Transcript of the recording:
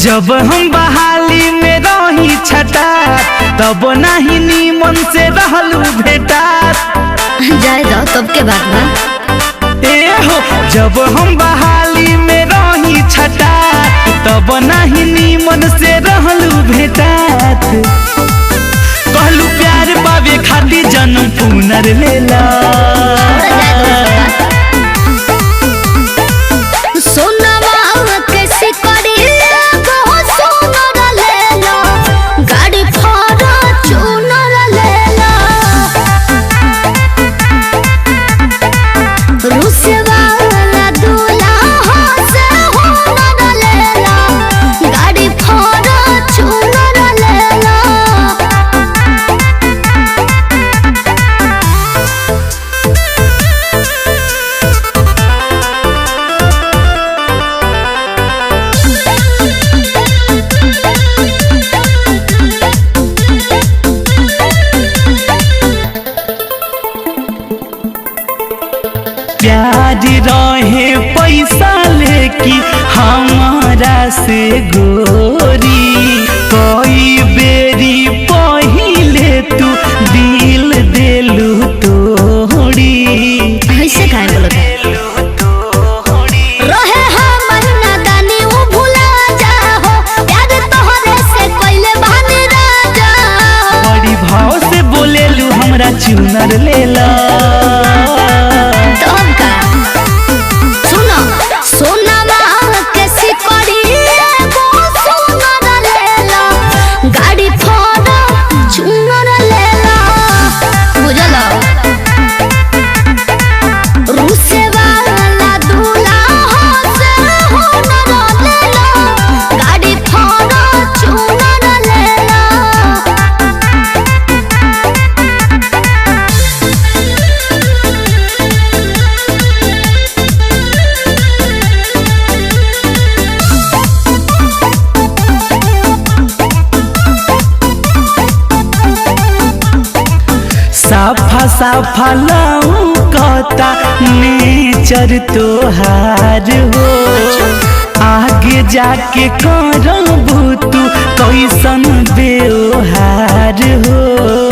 जब हम बहाली में रही छटा तब नहीं नीमन से रहलू भेटा जाए दो तब के बात बा। ए हो जब हम बहाली में रही छटा तब नहीं नीमन से रहलू भेटात कहलू प्यार पावे खातिर जन्म पुनर लेला प्यार रहे पैसा लेकी हमारा से गोरी कई बेरी पहिले तू दिल देलू तोड़ी ऐसे काहे बोलत रहे हमर नादानी उ भुला जाहो प्यार तोहरे से कइले बानी राजा बड़ी भाव से बोलेलू हमरा चुनर लेला साफा साफा लौकता नेचर तोहार हो आगे जाके करबू तू कैसन व्यवहार हो।